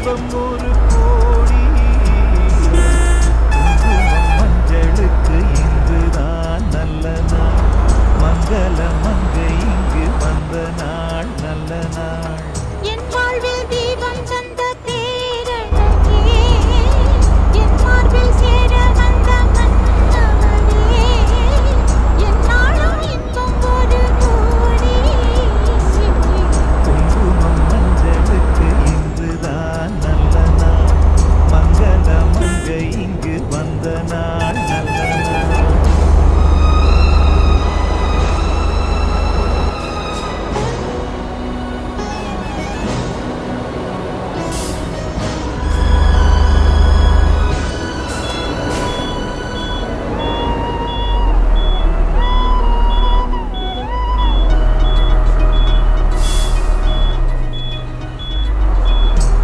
இன்பம் ஒரு கோடி. குங்குமம் மஞ்சளுக்கு இன்றுதான் நல்ல நாள். மங்கள மங்கை இங்கு வந்த நாள் நல்ல நாள். என் வாழ்வில் தீபம் தந்த பேரழகே, என் மார்பில் சேர வந்த மன்னவனே, என்னாலும் இன்பம் ஒரு கோடி. குங்குமம் மஞ்சளுக்கு இன்றுதான் நல்ல நாள். மங்கள மங்கை இங்கு வந்த நாள் நல்ல நாள்.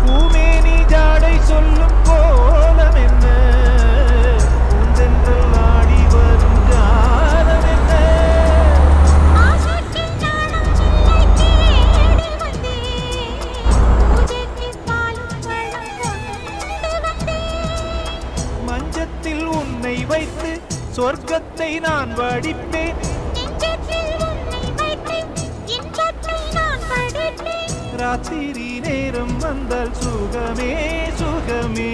பூமேனி ஜாடை சொல்லும் கோலம் என்ன? பூந்தென்றல் ஆடி வரும் ஜாலம் என்ன? ஆசைக்கு ஞானம் இல்லை தேடி வந்தேன், பூஜைக்கு பாலும் பழம் கொண்டு வந்தேன். மஞ்சத்தில் உன்னை வைத்து சொர்க்கத்தை நான் வடிப்பேன். நெஞ்சத்தில் உன்னை வைத்து இன்பத்தை நான் படிப்பேன். ராத்திரி நேரம் வந்தால் சுகமே சுகமே.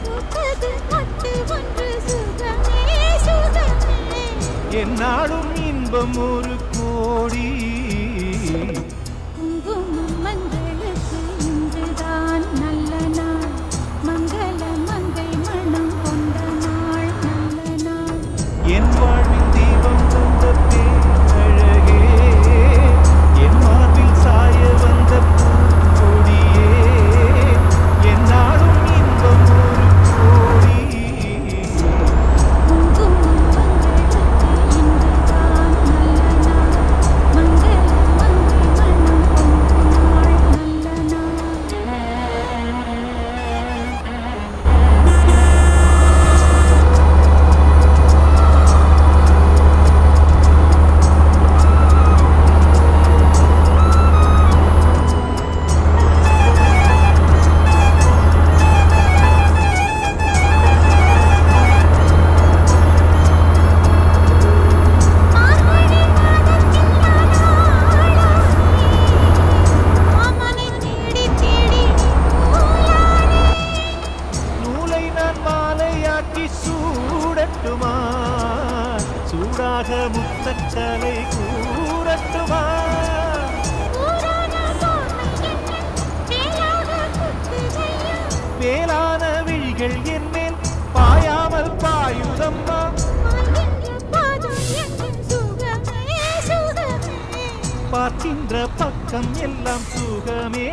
பூத்தது மொட்டு ஒன்று சுகமே சுகமே. என்னாலும் இன்பம் ஒரு கோடி. குங்குமம் மஞ்சளுக்கு இன்றுதான் நல்ல நாள். மங்கள மங்கை மனம் கொண்ட நாள் நல்ல நாள். என் வாழ்வில் தீபம் தந்த பேரழகே, என் மார்பில் சாய வந்த பூங்கொடியே, என்னாலும் இன்பம் ஒரு கோடி. குங்குமம் மஞ்சளுக்கு இன்றுதான் நல்ல நாள். மங்கள மங்கை மனம் கொண்ட நாள் நல்ல நாள். மார்கழி மாதத்தில் மாமனை தேடி தேடி நூலானே. நூலை நான் மாலையாக்கி சூடட்டுமா? சூடாக முத்தச்சலை கூறட்டுமா? ஊரான போர்வை என்ன வேலாக குத்துதையா. வேளான விழிகள் என்மேல் பாயாமல் பாயுதம்மா. பாய்கின்ற பாதம் எங்கும் சுகமே சுகமே. பார்க்கின்ற பக்கம் எல்லாம் சுகமே